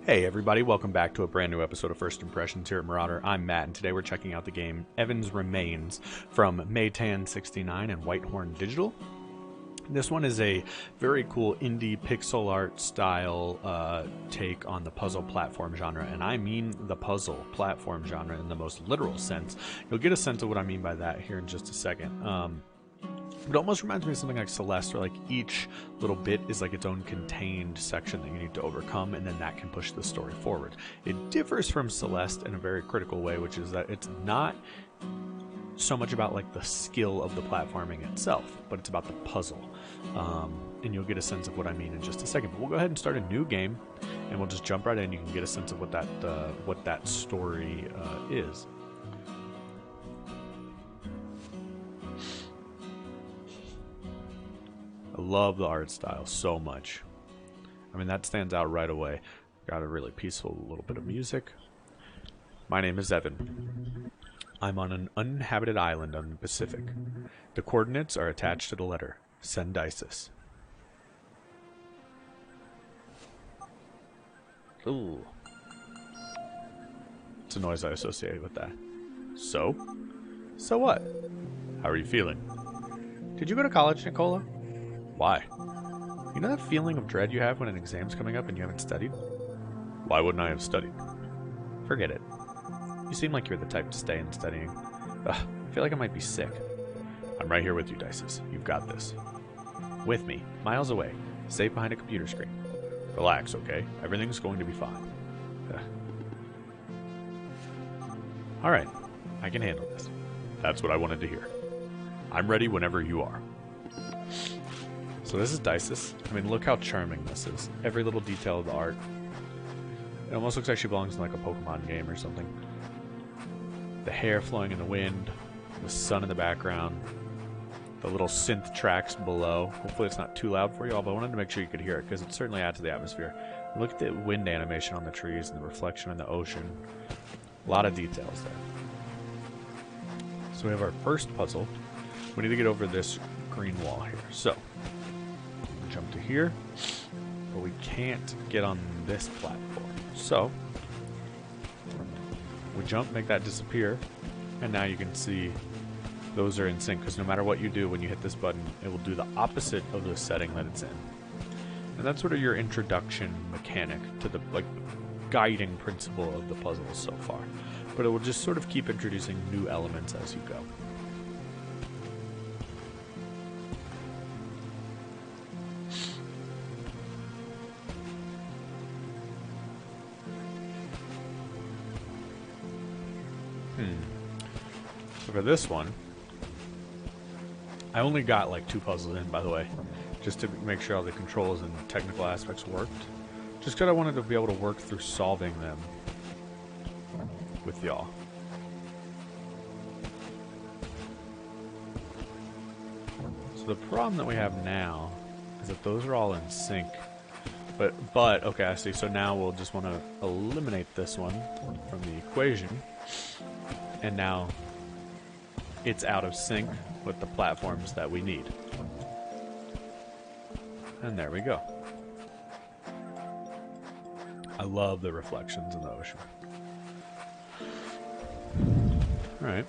Hey everybody, welcome back to a brand new episode of First Impressions here at MurrOtter. I'm Matt, and today we're checking out the game Evan's Remains from Maytan69 and Whitehorn Digital. This one is a very cool indie pixel art style take on the puzzle platform genre, and I mean the puzzle platform genre in the most literal sense. You'll get a sense of what I mean by that here in just a second. It almost reminds me of something like Celeste, where like each little bit is like its own contained section that you need to overcome, and then that can push the story forward. It differs from Celeste in a very critical way, which is that it's not so much about like the skill of the platforming itself, but it's about the puzzle. And you'll get a sense of what I mean in just a second. But we'll go ahead and start a new game, and we'll just jump right in. You can get a sense of what that story is. I love the art style so much. I mean, that stands out right away. Got a really peaceful little bit of music. My name is Evan. I'm on an uninhabited island on the Pacific. The coordinates are attached to the letter Sendisis. Ooh. It's a noise I associate with that. So? So what? How are you feeling? Did you go to college, Nicola? Why? You know that feeling of dread you have when an exam's coming up and you haven't studied? Why wouldn't I have studied? Forget it. You seem like you're the type to stay in studying. Ugh, I feel like I might be sick. I'm right here with you, Dices. You've got this. With me, miles away, safe behind a computer screen. Relax, okay? Everything's going to be fine. Alright, I can handle this. That's what I wanted to hear. I'm ready whenever you are. So this is Dices. I mean, look how charming this is. Every little detail of the art. It almost looks like she belongs in like a Pokemon game or something. The hair flowing in the wind, the sun in the background, the little synth tracks below. Hopefully it's not too loud for you all, but I wanted to make sure you could hear it because it certainly adds to the atmosphere. Look at the wind animation on the trees and the reflection in the ocean. A lot of details there. So we have our first puzzle. We need to get over this green wall here. So jump to here, but we can't get on this platform. So we jump, make that disappear, and now you can see those are in sync, because no matter what you do when you hit this button, it will do the opposite of the setting that it's in. And that's sort of your introduction mechanic to the guiding principle of the puzzle so far. But it will just sort of keep introducing new elements as you go. So for this one, I only got like 2 puzzles in, by the way, just to make sure all the controls and technical aspects worked. Just because I wanted to be able to work through solving them with y'all. So the problem that we have now is that those are all in sync. But okay, I see. So now we'll just want to eliminate this one from the equation. And now it's out of sync with the platforms that we need. And there we go. I love the reflections in the ocean. Alright.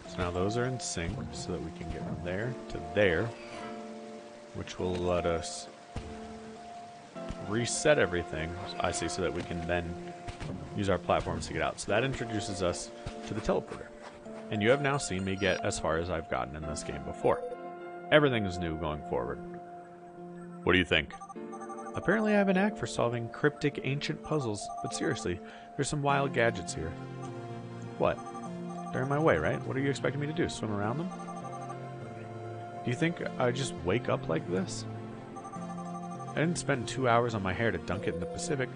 So now those are in sync so that we can get from there to there, which will let us reset everything, I see, so that we can then use our platforms to get out. So that introduces us to the teleporter. And you have now seen me get as far as I've gotten in this game before. Everything is new going forward. What do you think? Apparently I have a knack for solving cryptic ancient puzzles, but seriously, there's some wild gadgets here. What? They're in my way, right? What are you expecting me to do? Swim around them? Do you think I just wake up like this? I didn't spend 2 hours on my hair to dunk it in the Pacific.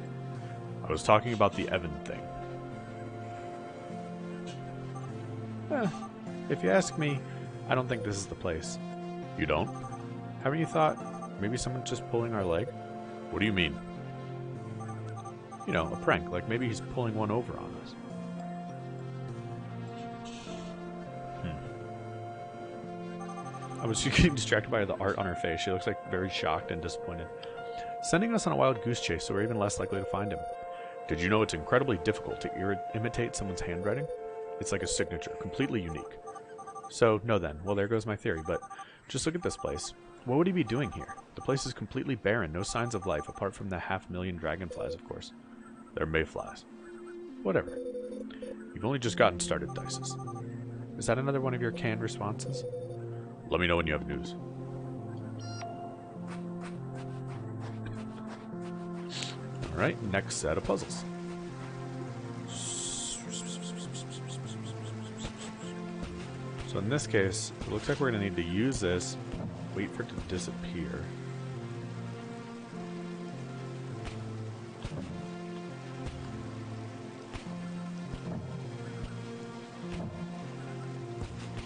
I was talking about the Evan thing. If you ask me, I don't think this is the place. You don't? Haven't you thought maybe someone's just pulling our leg? What do you mean? You know, a prank, like maybe he's pulling one over on us. I was getting distracted by the art on her face. She looks like very shocked and disappointed. Sending us on a wild goose chase, so we're even less likely to find him. Did you know it's incredibly difficult to imitate someone's handwriting? It's like a signature, completely unique. So, no then. Well, there goes my theory, but just look at this place. What would he be doing here? The place is completely barren, no signs of life, apart from the 500,000 dragonflies, of course. They're mayflies. Whatever. You've only just gotten started, Dices. Is that another one of your canned responses? Let me know when you have news. Alright, next set of puzzles. So in this case, it looks like we're going to need to use this, wait for it to disappear.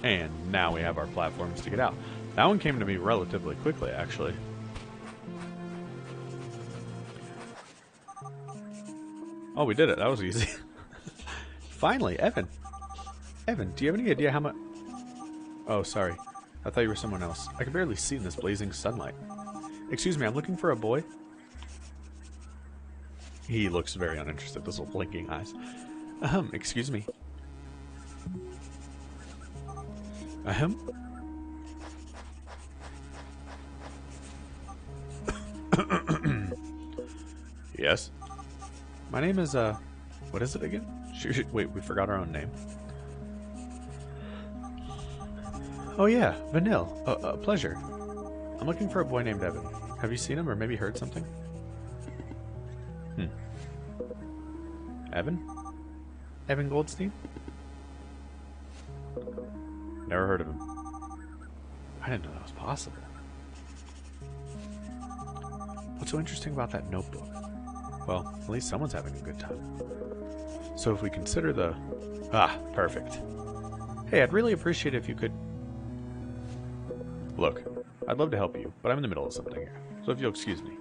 And now we have our platforms to get out. That one came to me relatively quickly, actually. Oh, we did it. That was easy. Finally, Evan. Evan, do you have any idea how much... Oh, sorry. I thought you were someone else. I can barely see in this blazing sunlight. Excuse me, I'm looking for a boy. He looks very uninterested, those little blinking eyes. Excuse me. Yes? My name is, what is it again? Wait, we forgot our own name. Oh yeah, Vanille. A pleasure. I'm looking for a boy named Evan. Have you seen him or maybe heard something? Evan? Evan Goldstein? Never heard of him. I didn't know that was possible. What's so interesting about that notebook? Well, at least someone's having a good time. So if we consider the... Ah, perfect. Hey, I'd really appreciate it if you could... Look, I'd love to help you, but I'm in the middle of something here. So if you'll excuse me.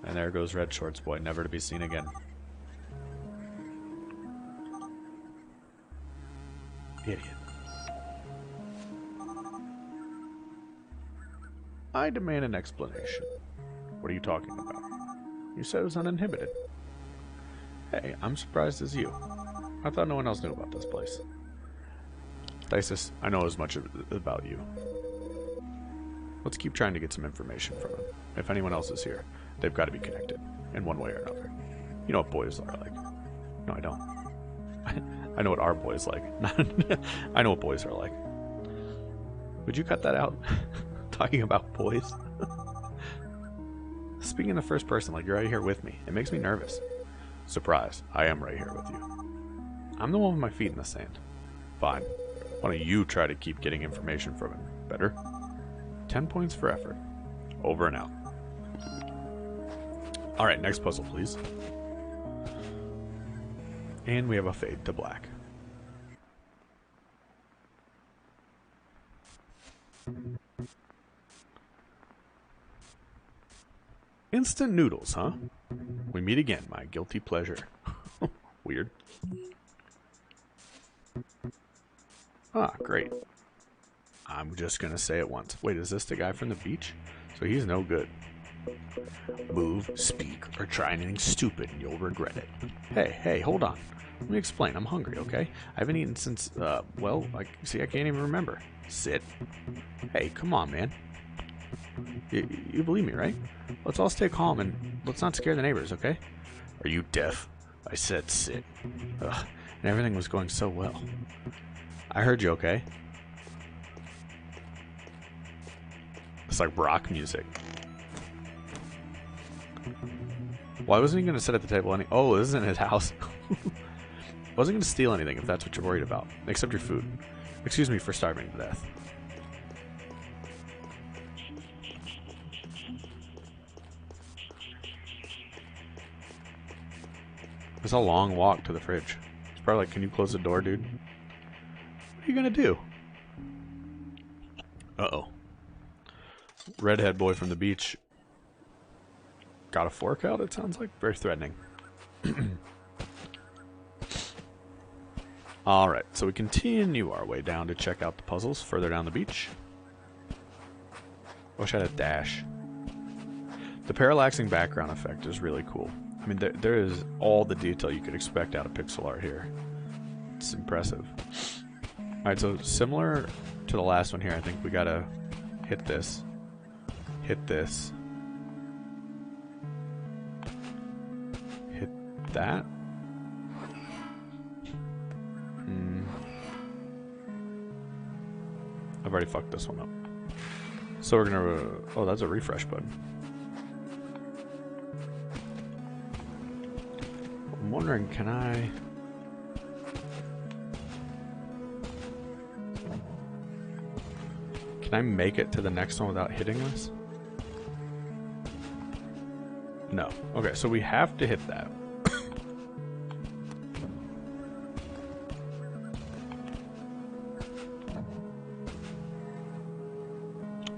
And there goes Red Shorts Boy, never to be seen again. Idiot. I demand an explanation. What are you talking about? You said it was uninhibited. Hey, I'm surprised as you. I thought no one else knew about this place. Dices, I know as much about you. Let's keep trying to get some information from him. If anyone else is here, they've got to be connected, in one way or another. You know what boys are like. No, I don't. I know what our boys like. I know what boys are like. Would you cut that out? Talking about boys? Speaking in the first person like you're right here with me, it makes me nervous. Surprise, I am right here with you. I'm the one with my feet in the sand. Fine. Why don't you try to keep getting information from him? Better? 10 points for effort. Over and out. Alright, next puzzle, please. And we have a fade to black. Instant noodles, huh? We meet again, my guilty pleasure. Weird. Ah, great. I'm just gonna say it once. Wait, is this the guy from the beach? So he's no good. Move, speak, or try anything stupid and you'll regret it. Hey, hold on. Let me explain. I'm hungry, okay? I haven't eaten since, well, I can't even remember. Sit. Hey, come on, man. You believe me, right? Let's all stay calm and let's not scare the neighbors, okay? Are you deaf? I said sit. Ugh, and everything was going so well. I heard you, okay? It's like rock music. Why wasn't he going to sit at the table? Oh, this isn't his house. Wasn't going to steal anything if that's what you're worried about. Except your food. Excuse me for starving to death. It's a long walk to the fridge. It's probably like, can you close the door, dude? What are you going to do? Uh-oh. Redhead boy from the beach. Got a fork out, it sounds like. Very threatening. Alright, so we continue our way down to check out the puzzles further down the beach. wish I had a dash. The parallaxing background effect is really cool. I mean, there is all the detail you could expect out of pixel art here. It's impressive. Alright, so similar to the last one here, I think we gotta hit this. Hit this. Hit that. I've already fucked this one up. So we're gonna... oh, that's a refresh button. I'm wondering, can I... can I make it to the next one without hitting this? No. Okay, so we have to hit that.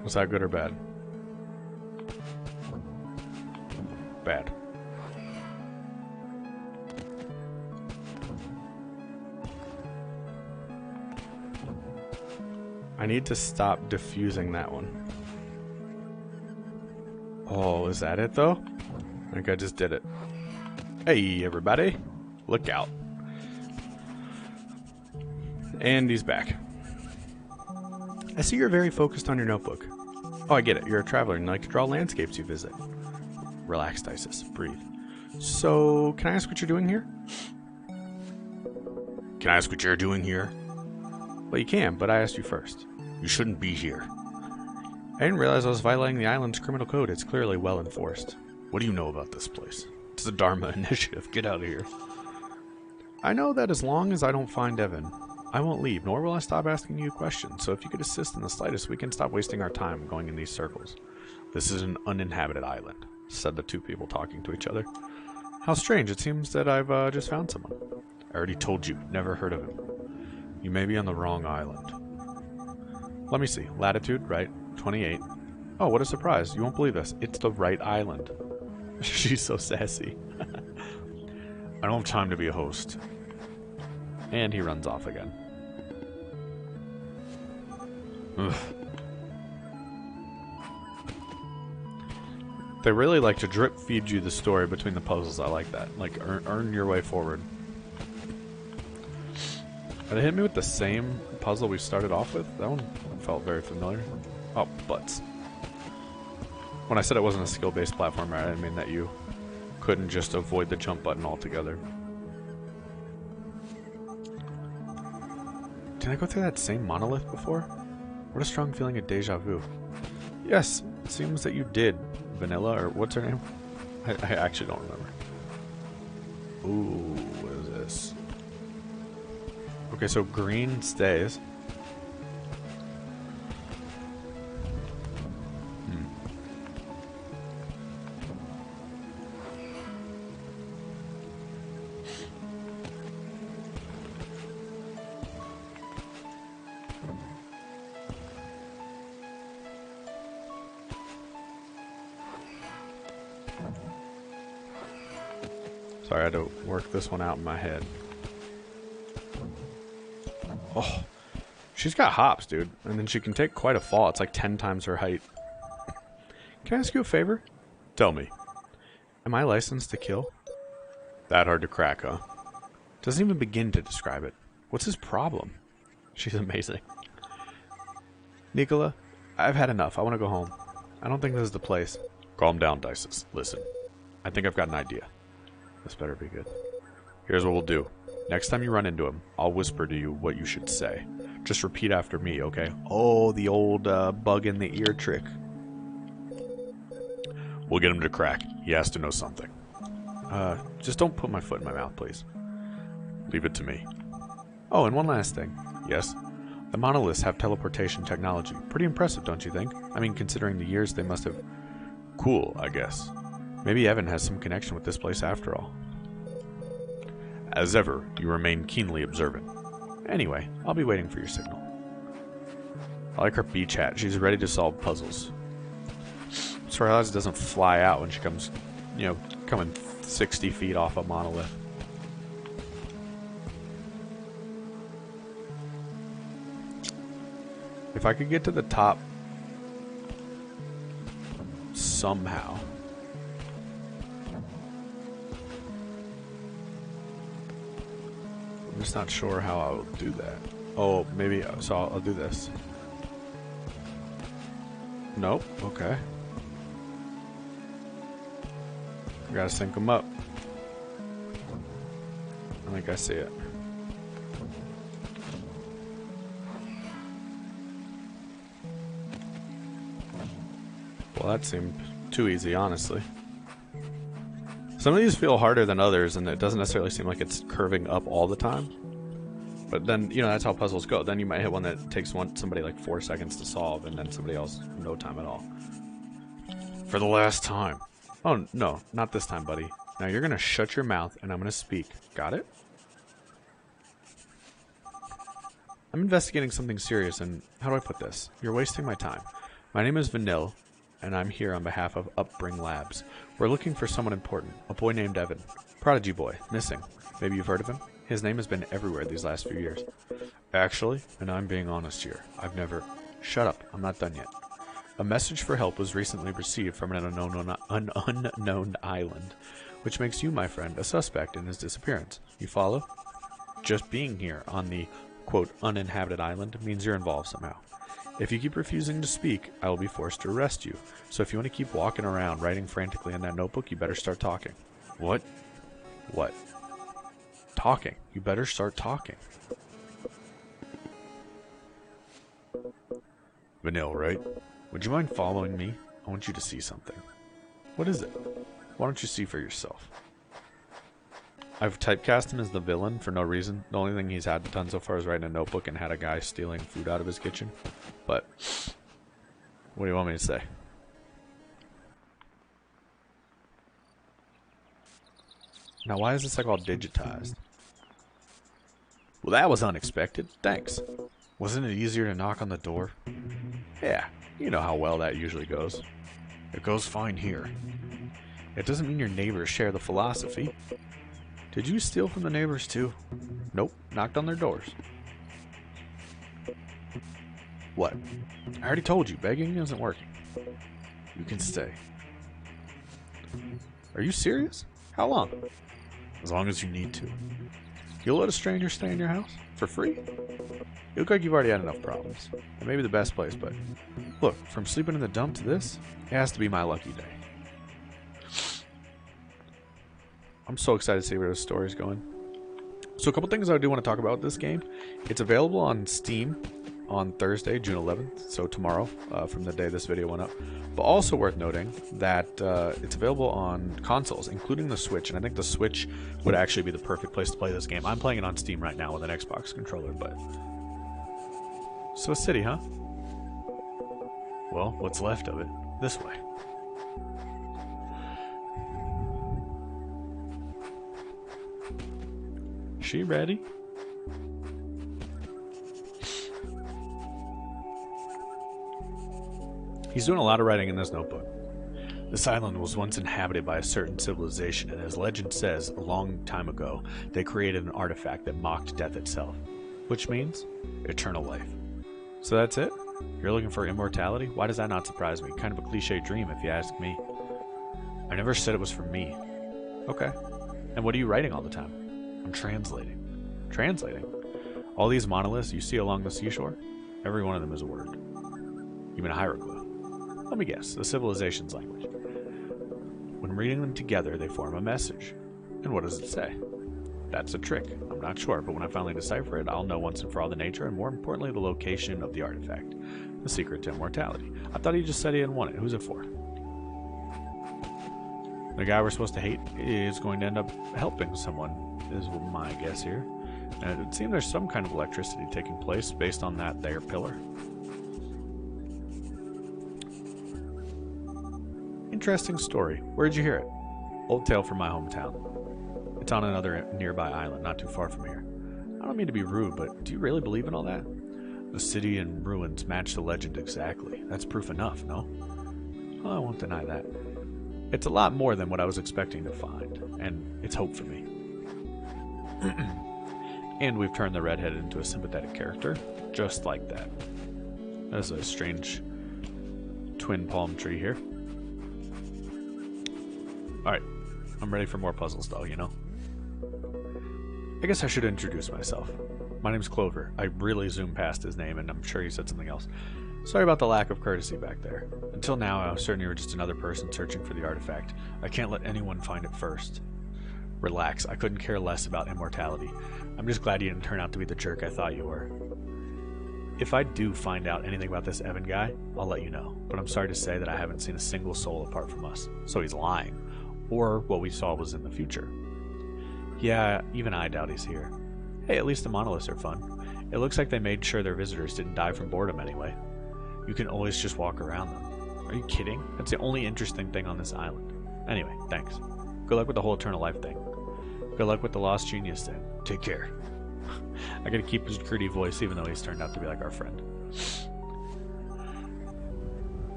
Was that good or bad? Bad. I need to stop diffusing that one. Oh, is that it though? I think I just did it. Hey everybody, look out. And he's back. I see you're very focused on your notebook. Oh, I get it. You're a traveler and you like to draw landscapes you visit. Relax, Isis. Breathe. So, can I ask what you're doing here? Can I ask what you're doing here? Well, you can, but I asked you first. You shouldn't be here. I didn't realize I was violating the island's criminal code. It's clearly well enforced. What do you know about this place? It's the Dharma Initiative. Get out of here. I know that as long as I don't find Evan, I won't leave, nor will I stop asking you questions, so if you could assist in the slightest, we can stop wasting our time going in these circles. This is an uninhabited island, said the two people talking to each other. How strange, it seems that I've just found someone. I already told you, never heard of him. You may be on the wrong island. Let me see, latitude, right, 28. Oh, what a surprise, you won't believe this, it's the right island. She's so sassy. I don't have time to be a host. And he runs off again. Ugh. They really like to drip feed you the story between the puzzles. I like that. Like, earn your way forward. They hit me with the same puzzle we started off with. That one felt very familiar. Oh, butts. When I said it wasn't a skill-based platformer, I didn't mean that you couldn't just avoid the jump button altogether. Did I go through that same monolith before? What a strong feeling of deja vu. Yes, it seems that you did. Vanilla, or what's her name? I actually don't remember. Ooh, what is this? Okay, so green stays. Sorry, I had to work this one out in my head. Oh, she's got hops, dude. And then she can take quite a fall. It's like 10 times her height. Can I ask you a favor? Tell me. Am I licensed to kill? That hard to crack, huh? Doesn't even begin to describe it. What's his problem? She's amazing. Nicola, I've had enough. I want to go home. I don't think this is the place. Calm down, Dices. Listen. I think I've got an idea. This better be good. Here's what we'll do. Next time you run into him, I'll whisper to you what you should say. Just repeat after me, okay? Oh, the old bug in the ear trick. We'll get him to crack. He has to know something. Just don't put my foot in my mouth, please. Leave it to me. Oh, and one last thing. Yes? The monoliths have teleportation technology. Pretty impressive, don't you think? I mean, considering the years they must have... Cool, I guess. Maybe Evan has some connection with this place after all. As ever, you remain keenly observant. Anyway, I'll be waiting for your signal. I like her beach hat. She's ready to solve puzzles. So her eyes doesn't fly out when she comes, you know, coming 60 feet off a monolith. If I could get to the top somehow. I'm just not sure how I will do that. Oh, maybe, so I'll do this. Nope, okay. I gotta sync them up. I think I see it. Well, that seemed too easy, honestly. Some of these feel harder than others, and it doesn't necessarily seem like it's curving up all the time. But then, you know, that's how puzzles go. Then you might hit one that takes somebody like 4 seconds to solve, and then somebody else no time at all. For the last time. Oh, no, not this time, buddy. Now you're going to shut your mouth, and I'm going to speak. Got it? I'm investigating something serious, and how do I put this? You're wasting my time. My name is Vanille, and I'm here on behalf of Upbring Labs. We're looking for someone important, a boy named Evan. Prodigy boy, missing. Maybe you've heard of him? His name has been everywhere these last few years. Actually, and I'm being honest here, I've never... Shut up, I'm not done yet. A message for help was recently received from an unknown island, which makes you, my friend, a suspect in his disappearance. You follow? Just being here on the, quote, uninhabited island means you're involved somehow. If you keep refusing to speak, I will be forced to arrest you. So if you want to keep walking around writing frantically in that notebook, you better start talking. What? What? Talking. You better start talking. Vanille, right? Would you mind following me? I want you to see something. What is it? Why don't you see for yourself? I've typecast him as the villain for no reason. The only thing he's had done so far is writing a notebook and had a guy stealing food out of his kitchen. But, what do you want me to say? Now, why is this like all digitized? Well, that was unexpected. Thanks. Wasn't it easier to knock on the door? Yeah, you know how well that usually goes. It goes fine here. It doesn't mean your neighbors share the philosophy. Did you steal from the neighbors too? Nope, knocked on their doors. What? I already told you, begging isn't working. You can stay. Are you serious? How long? As long as you need to. You'll let a stranger stay in your house? For free? You look like you've already had enough problems. It may be the best place, but... Look, from sleeping in the dump to this, it has to be my lucky day. I'm so excited to see where this story's going. So a couple things I do want to talk about with this game. It's available on Steam on Thursday, June 11th, so tomorrow, from the day this video went up. But also worth noting that it's available on consoles, including the Switch, and I think the Switch would actually be the perfect place to play this game. I'm playing it on Steam right now with an Xbox controller, but... So a city, huh? Well, what's left of it? This way. She ready? He's doing a lot of writing in this notebook. This island was once inhabited by a certain civilization, and as legend says, a long time ago, they created an artifact that mocked death itself, which means eternal life. So that's it? You're looking for immortality? Why does that not surprise me? Kind of a cliche dream, if you ask me. I never said it was for me. Okay. And what are you writing all the time? I'm translating. Translating? All these monoliths you see along the seashore? Every one of them is a word. Even a hieroglyph. Let me guess, the civilization's language. When reading them together, they form a message. And what does it say? That's a trick. I'm not sure, but when I finally decipher it, I'll know once and for all the nature, and more importantly, the location of the artifact. The secret to immortality. I thought he just said he didn't want it. Who's it for? The guy we're supposed to hate is going to end up helping someone, is my guess here. And it would seem there's some kind of electricity taking place based on that there pillar. Interesting story. Where'd you hear it? Old tale from my hometown. It's on another nearby island, not too far from here. I don't mean to be rude, but do you really believe in all that? The city and ruins match the legend exactly. That's proof enough, no? Well, I won't deny that. It's a lot more than what I was expecting to find, and it's hope for me. And we've turned the redhead into a sympathetic character, just like that. There's a strange twin palm tree here. Alright, I'm ready for more puzzles though, you know? I guess I should introduce myself. My name's Clover. I really zoomed past his name, and I'm sure he said something else. Sorry about the lack of courtesy back there. Until now, I was certain you were just another person searching for the artifact. I can't let anyone find it first. Relax, I couldn't care less about immortality. I'm just glad you didn't turn out to be the jerk I thought you were. If I do find out anything about this Evan guy, I'll let you know. But I'm sorry to say that I haven't seen a single soul apart from us. So he's lying. Or what we saw was in the future. Yeah, even I doubt he's here. Hey, at least the monoliths are fun. It looks like they made sure their visitors didn't die from boredom anyway. You can always just walk around them. Are you kidding? That's the only interesting thing on this island. Anyway, thanks. Good luck with the whole eternal life thing. Good luck with the lost genius thing. Take care. I gotta keep his gritty voice even though he's turned out to be like our friend.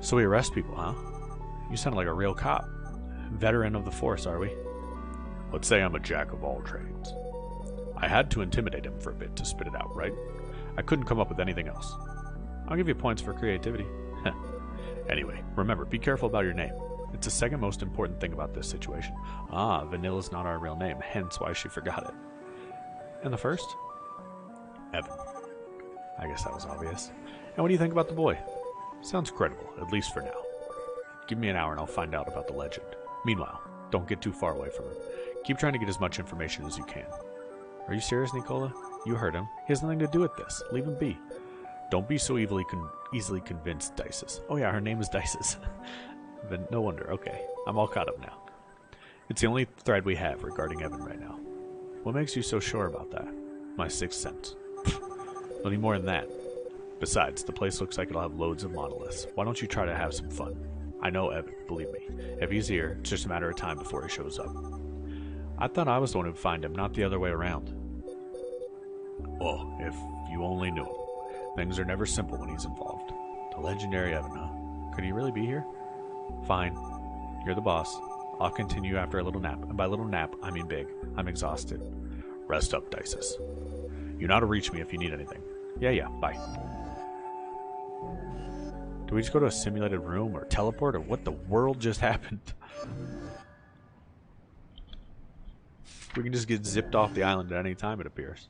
So we arrest people, huh? You sound like a real cop. Veteran of the force, are we? Let's say I'm a jack of all trades. I had to intimidate him for a bit to spit it out, right? I couldn't come up with anything else. I'll give you points for creativity. Anyway, remember, be careful about your name. It's the second most important thing about this situation. Ah, Vanilla's not our real name, hence why she forgot it. And the first? Evan. I guess that was obvious. And what do you think about the boy? Sounds credible, at least for now. Give me an hour and I'll find out about the legend. Meanwhile, don't get too far away from him. Keep trying to get as much information as you can. Are you serious, Nicola? You heard him. He has nothing to do with this. Leave him be. Don't be so easily convinced, Dices. Oh yeah, her name is Dices. But no wonder. Okay, I'm all caught up now. It's the only thread we have regarding Evan right now. What makes you so sure about that? My sixth sense. Don't need more than that. Besides, the place looks like it'll have loads of monoliths. Why don't you try to have some fun? I know Evan, believe me. If he's here, it's just a matter of time before he shows up. I thought I was the one who'd find him, not the other way around. Oh, if you only knew him. Things are never simple when he's involved. The legendary Evan, huh? Could he really be here? Fine. You're the boss. I'll continue after a little nap. And by little nap, I mean big. I'm exhausted. Rest up, Dices. You know how to reach me if you need anything. Yeah, bye. Do we just go to a simulated room or teleport or what the world just happened? We can just get zipped off the island at any time, it appears.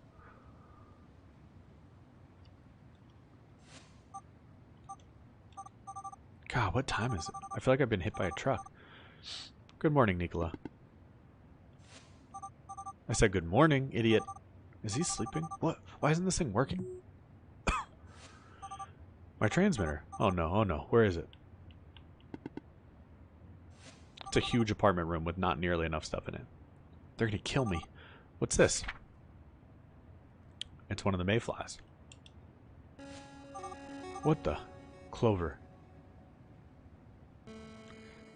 God, what time is it? I feel like I've been hit by a truck. Good morning, Nicola. I said good morning, idiot. Is he sleeping? What? Why isn't this thing working? My transmitter. Oh no. Where is it? It's a huge apartment room with not nearly enough stuff in it. They're gonna kill me. What's this? It's one of the mayflies. What the? Clover.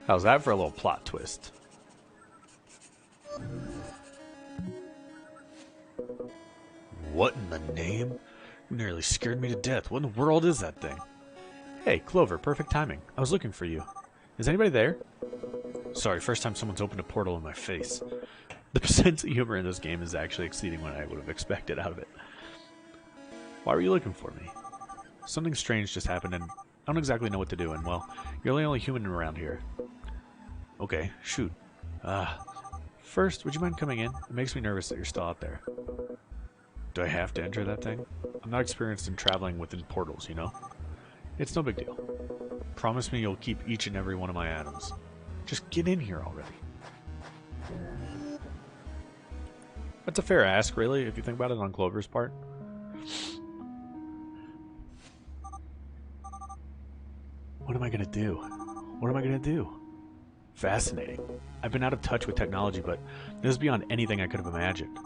How's that for a little plot twist? What in the name? You nearly scared me to death. What in the world is that thing? Hey, Clover, perfect timing. I was looking for you. Is anybody there? Sorry, first time someone's opened a portal in my face. The sense of humor in this game is actually exceeding what I would have expected out of it. Why were you looking for me? Something strange just happened and I don't exactly know what to do, and well, you're the only human around here. Okay, shoot. First, would you mind coming in? It makes me nervous that you're still out there. Do I have to enter that thing? I'm not experienced in traveling within portals, you know? It's no big deal. Promise me you'll keep each and every one of my atoms. Just get in here already. That's a fair ask, really, if you think about it on Clover's part. What am I gonna do? What am I gonna do? Fascinating. I've been out of touch with technology, but this is beyond anything I could have imagined.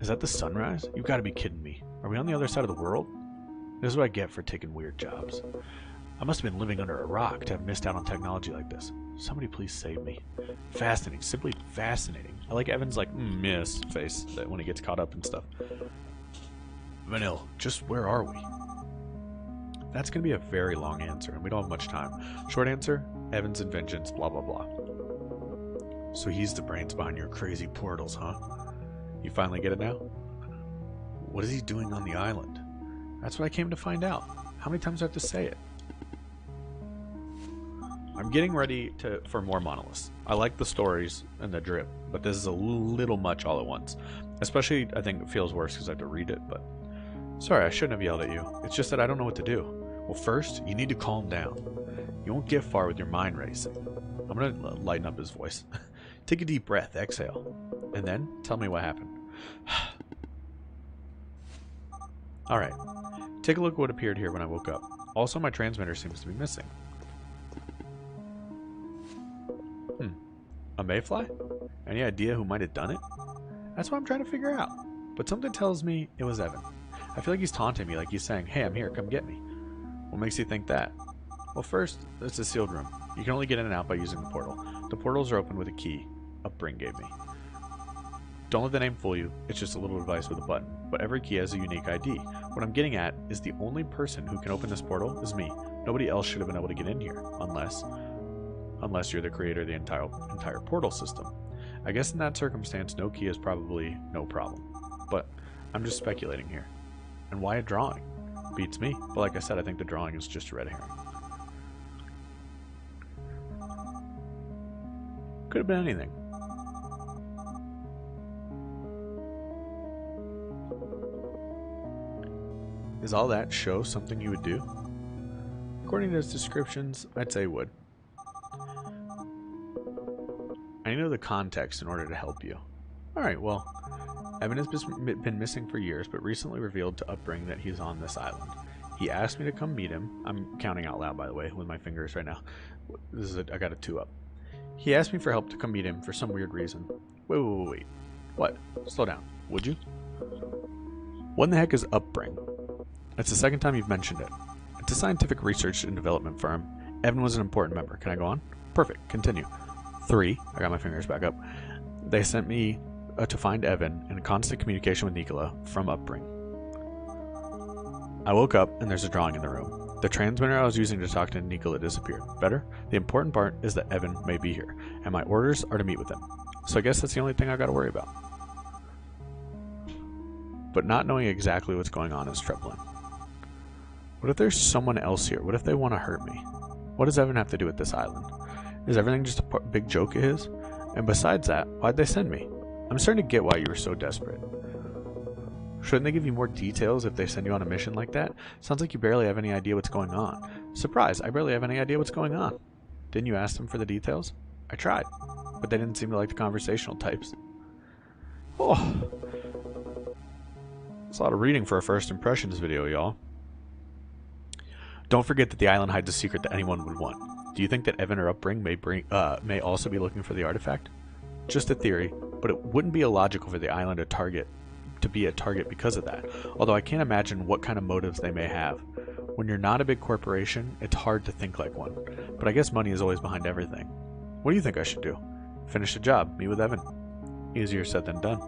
Is that the sunrise? You've got to be kidding me. Are we on the other side of the world? This is what I get for taking weird jobs. I must have been living under a rock to have missed out on technology like this. Somebody please save me. Fascinating. Simply fascinating. I like Evan's like, yes face that when he gets caught up and stuff. Vanille, just where are we? That's going to be a very long answer, and we don't have much time. Short answer, Evan's inventions, blah, blah, blah. So he's the brains behind your crazy portals, huh? You finally get it now? What is he doing on the island? That's what I came to find out. How many times do I have to say it? I'm getting ready for more monoliths. I like the stories and the drip, but this is a little much all at once. Especially, I think it feels worse because I have to read it, but... Sorry, I shouldn't have yelled at you. It's just that I don't know what to do. Well, first, you need to calm down. You won't get far with your mind racing. I'm gonna lighten up his voice. Take a deep breath, exhale, and then tell me what happened. Alright, take a look at what appeared here when I woke up. Also, my transmitter seems to be missing. A mayfly? Any idea who might have done it? That's what I'm trying to figure out. But something tells me it was Evan. I feel like he's taunting me, like he's saying, hey, I'm here, come get me. What makes you think that? Well, first, it's a sealed room. You can only get in and out by using the portal. The portals are open with a key Upbring gave me. Don't let the name fool you, it's just a little device with a button, but every key has a unique ID. What I'm getting at is the only person who can open this portal is me. Nobody else should have been able to get in here, unless you're the creator of the entire portal system. I guess in that circumstance, no key is probably no problem. But I'm just speculating here. And why a drawing? Beats me. But like I said, I think the drawing is just a red herring. Could have been anything. Is all that show something you would do? According to his descriptions, I'd say would. I know the context in order to help you. Alright, well, Evan has been missing for years, but recently revealed to Upbring that he's on this island. He asked me to come meet him. I'm counting out loud, by the way, with my fingers right now. I got a 2 up. He asked me for help to come meet him for some weird reason. Wait. What? Slow down. Would you? What in the heck is Upbring? It's the second time you've mentioned it. It's a scientific research and development firm. Evan was an important member. Can I go on? Perfect. Continue. 3. I got my fingers back up. They sent me to find Evan in constant communication with Nicola from Upbring. I woke up and there's a drawing in the room. The transmitter I was using to talk to Nicola disappeared. Better? The important part is that Evan may be here, and my orders are to meet with him. So I guess that's the only thing I gotta worry about. But not knowing exactly what's going on is troubling. What if there's someone else here? What if they want to hurt me? What does Evan have to do with this island? Is everything just a big joke of his? And besides that, why'd they send me? I'm starting to get why you were so desperate. Shouldn't they give you more details if they send you on a mission like that? Sounds like you barely have any idea what's going on. Surprise, I barely have any idea what's going on. Didn't you ask them for the details? I tried, but they didn't seem to like the conversational types. Oh, it's a lot of reading for a first impressions video, y'all. Don't forget that the island hides a secret that anyone would want. Do you think that Evan or Upbring may also be looking for the artifact? Just a theory, but it wouldn't be illogical for the island to be a target because of that, although I can't imagine what kind of motives they may have. When you're not a big corporation, it's hard to think like one, but I guess money is always behind everything. What do you think I should do? Finish the job, meet with Evan. Easier said than done.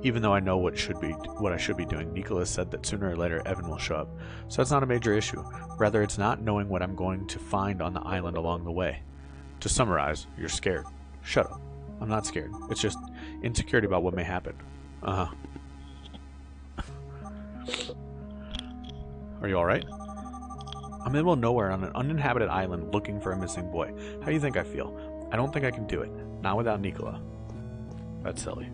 Even though I know what I should be doing, Nicholas said that sooner or later Evan will show up, so that's not a major issue. Rather, it's not knowing what I'm going to find on the island along the way. To summarize, you're scared. Shut up. I'm not scared. It's just insecurity about what may happen. Uh-huh. Are you alright? I'm in the middle of nowhere on an uninhabited island looking for a missing boy. How do you think I feel? I don't think I can do it. Not without Nicola. That's silly.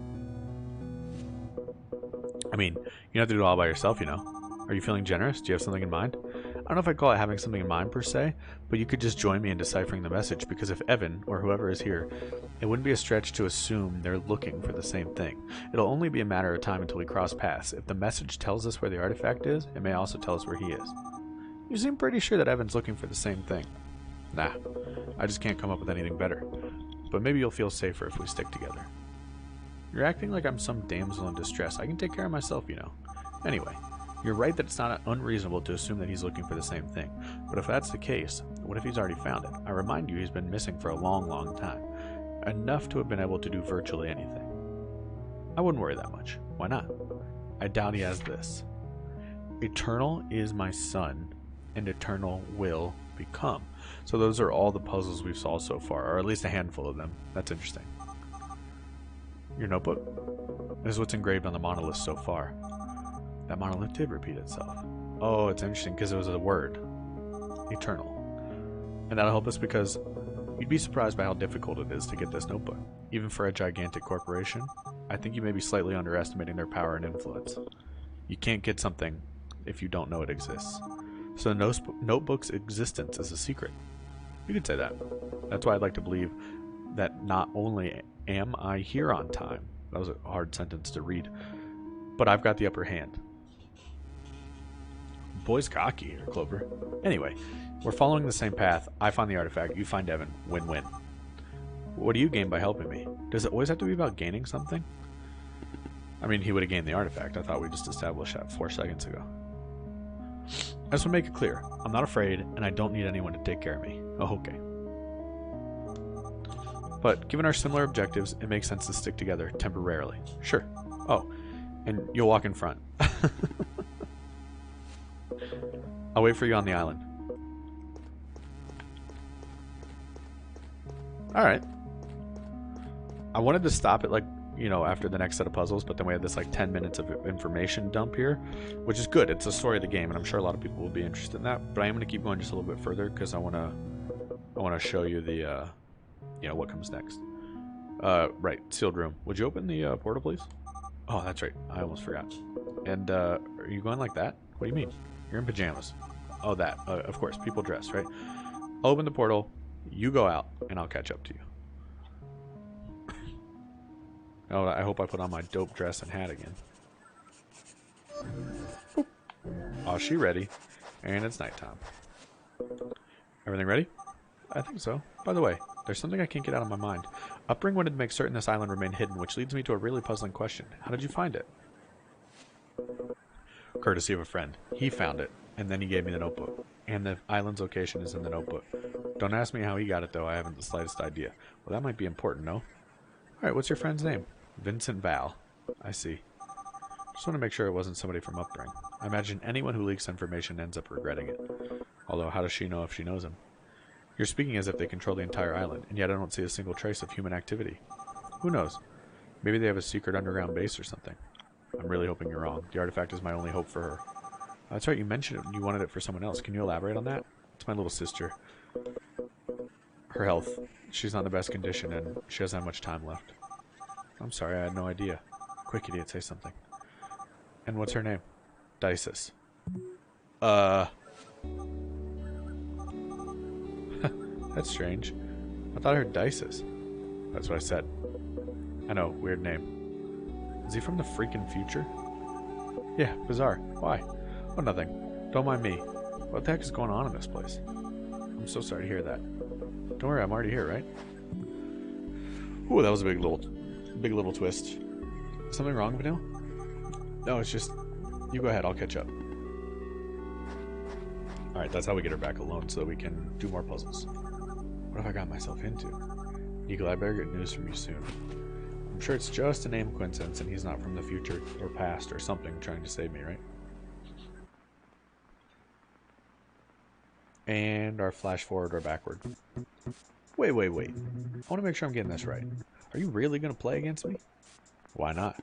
I mean, you don't have to do it all by yourself, you know. Are you feeling generous? Do you have something in mind? I don't know if I'd call it having something in mind per se, but you could just join me in deciphering the message, because if Evan, or whoever is here, it wouldn't be a stretch to assume they're looking for the same thing. It'll only be a matter of time until we cross paths. If the message tells us where the artifact is, it may also tell us where he is. You seem pretty sure that Evan's looking for the same thing. Nah, I just can't come up with anything better. But maybe you'll feel safer if we stick together. You're acting like I'm some damsel in distress. I can take care of myself, you know. Anyway, you're right that it's not unreasonable to assume that he's looking for the same thing. But if that's the case, what if he's already found it? I remind you he's been missing for a long, long time. Enough to have been able to do virtually anything. I wouldn't worry that much. Why not? I doubt he has this. Eternal is my son, and eternal will become. So those are all the puzzles we've solved so far, or at least a handful of them. That's interesting. Your notebook? This is what's engraved on the monolith so far. That monolith did repeat itself. Oh, it's interesting because it was a word. Eternal. And that'll help us because be surprised by how difficult it is to get this notebook. Even for a gigantic corporation, I think you may be slightly underestimating their power and influence. You can't get something if you don't know it exists. So the notebook's existence is a secret. You could say that. That's why I'd like to believe that not only am I here on time, that was a hard sentence to read, but I've got the upper hand. Boy's cocky here, Clover. Anyway, we're following the same path. I find the artifact, you find Evan. Win-win. What do you gain by helping me? Does it always have to be about gaining something? I mean, he would have gained the artifact. I thought we just established that 4 seconds ago. I just want to make it clear. I'm not afraid, and I don't need anyone to take care of me. Oh, okay. But given our similar objectives, it makes sense to stick together temporarily. Sure. Oh, and you'll walk in front. I'll wait for you on the island. Alright. I wanted to stop it, like, you know, after the next set of puzzles, but then we had this, like, 10 minutes of information dump here, which is good. It's the story of the game, and I'm sure a lot of people will be interested in that, but I am going to keep going just a little bit further, because I want to show you the, you know, what comes next. Right, sealed room. Would you open the portal, please? Oh, that's right. I almost forgot. And, are you going like that? What do you mean? You're in pajamas. Oh, that. Of course, people dress, right? I'll open the portal, you go out, and I'll catch up to you. Oh, I hope I put on my dope dress and hat again. Boop. Oh, she ready. And it's nighttime. Everything ready? I think so. By the way, there's something I can't get out of my mind. Upbring wanted to make certain this island remained hidden, which leads me to a really puzzling question. How did you find it? Courtesy of a friend. He found it, and then he gave me the notebook. And the island's location is in the notebook. Don't ask me how he got it, though. I haven't the slightest idea. Well, that might be important, no? Alright, what's your friend's name? Vincent Val. I see. Just want to make sure it wasn't somebody from Upbring. I imagine anyone who leaks information ends up regretting it. Although, how does she know if she knows him? You're speaking as if they control the entire island, and yet I don't see a single trace of human activity. Who knows? Maybe they have a secret underground base or something. I'm really hoping you're wrong. The artifact is my only hope for her. That's right, you mentioned it. You wanted it for someone else. Can you elaborate on that? It's my little sister. Her health. She's not in the best condition, and she doesn't have much time left. I'm sorry, I had no idea. Quick, idiot, say something. And what's her name? Dices. That's strange. I thought I heard Dices. That's what I said. I know, weird name. Is he from the freaking future? Yeah, bizarre. Why? Oh, nothing. Don't mind me. What the heck is going on in this place? I'm so sorry to hear that. Don't worry, I'm already here, right? Ooh, that was a big little twist. Something wrong, Vanille? No, it's just... You go ahead, I'll catch up. Alright, that's how we get her back alone, so that we can do more puzzles. What have I got myself into? Eagle, I better get news from you soon. I'm sure it's just a name coincidence and he's not from the future or past or something trying to save me, right? And our flash forward or backward. Wait. I want to make sure I'm getting this right. Are you really going to play against me? Why not?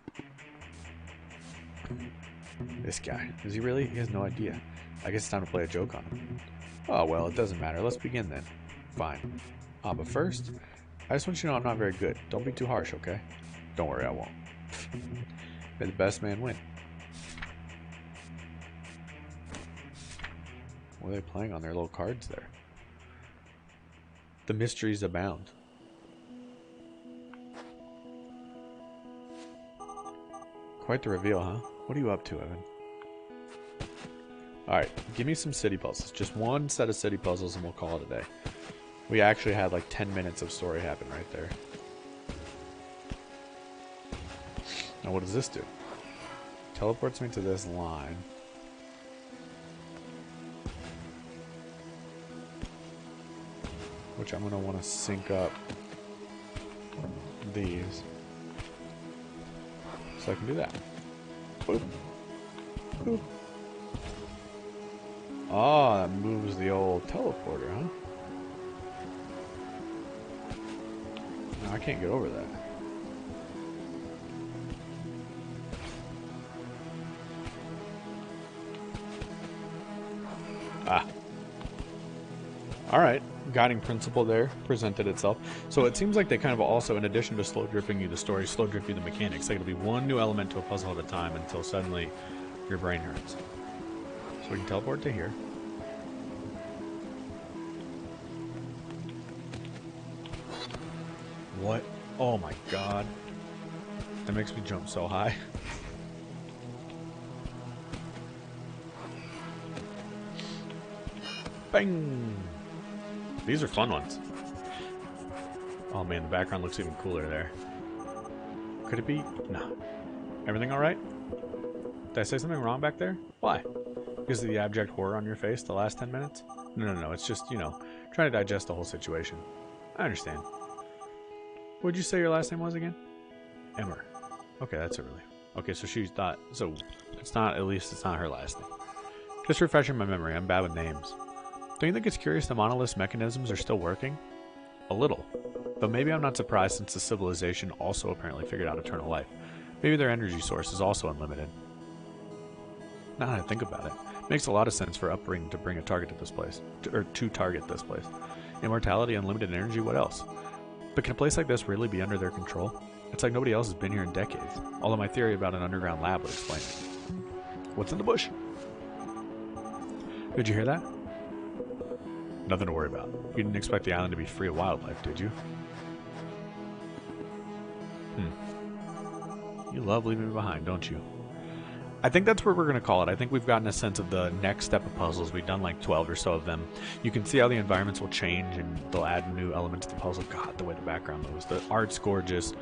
This guy. Is he really? He has no idea. I guess it's time to play a joke on him. Oh, well, it doesn't matter. Let's begin then. Fine. But first, I just want you to know I'm not very good. Don't be too harsh, okay? Don't worry, I won't. May the best man win. What are they playing on their little cards there? The mysteries abound. Quite the reveal, huh? What are you up to, Evan? Alright, give me some city puzzles. Just one set of city puzzles and we'll call it a day. We actually had like 10 minutes of story happen right there. Now what does this do? Teleports me to this line. Which I'm going to want to sync up these. So I can do that. Boop. Boop. Oh, that moves the old teleporter, huh? No, I can't get over that. Ah. Alright, guiding principle there presented itself. So it seems like they kind of also, in addition to slow dripping you the story, slow drip you the mechanics. Like it'll be one new element to a puzzle at a time until suddenly your brain hurts. So we can teleport to here. What? Oh my god. That makes me jump so high. Bang! These are fun ones. Oh man, the background looks even cooler there. Could it be? No. Everything alright? Did I say something wrong back there? Why? Because of the abject horror on your face the last 10 minutes? No. It's just, you know, trying to digest the whole situation. I understand. What'd you say your last name was again? Emmer. Okay, that's a relief. Okay, so she thought... So, it's not... At least it's not her last name. Just refreshing my memory. I'm bad with names. Don't you think it's curious the monolith's mechanisms are still working? A little. But maybe I'm not surprised since the civilization also apparently figured out eternal life. Maybe their energy source is also unlimited. Now that I think about it, it makes a lot of sense for upbringing to bring a target to this place. To target this place. Immortality, unlimited energy, what else? But can a place like this really be under their control? It's like nobody else has been here in decades. Although my theory about an underground lab would explain it. What's in the bush? Did you hear that? Nothing to worry about. You didn't expect the island to be free of wildlife, did you? You love leaving me behind, don't you? I think that's where we're going to call it. I think we've gotten a sense of the next step of puzzles. We've done like 12 or so of them. You can see how the environments will change and they'll add new elements to the puzzle. God, the way the background moves. The art's gorgeous.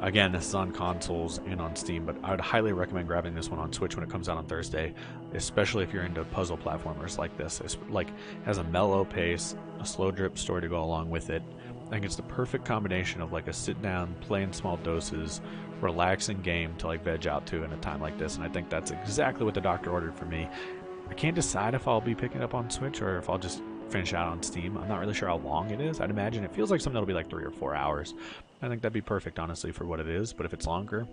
Again, this is on consoles and on Steam, but I would highly recommend grabbing this one on Switch when it comes out on Thursday, especially if you're into puzzle platformers like this. It's like, it has a mellow pace, a slow drip story to go along with it. I think it's the perfect combination of like a sit down, play in small doses, relaxing game to like veg out to in a time like this, and I think that's exactly what the doctor ordered for me. I can't decide if I'll be picking it up on Switch or if I'll just finish out on Steam. I'm not really sure how long it is. I'd imagine it feels like something that'll be like 3 or 4 hours. I think that'd be perfect, honestly, for what it is, but if it's longer,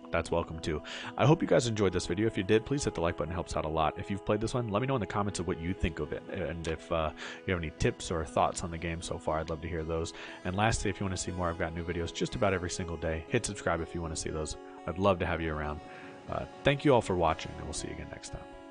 that's welcome too. I hope you guys enjoyed this video. If you did, please hit the like button. It helps out a lot. If you've played this one, let me know in the comments of what you think of it, and if you have any tips or thoughts on the game so far, I'd love to hear those. And lastly, if you want to see more, I've got new videos just about every single day. Hit subscribe if you want to see those. I'd love to have you around. Thank you all for watching, and we'll see you again next time.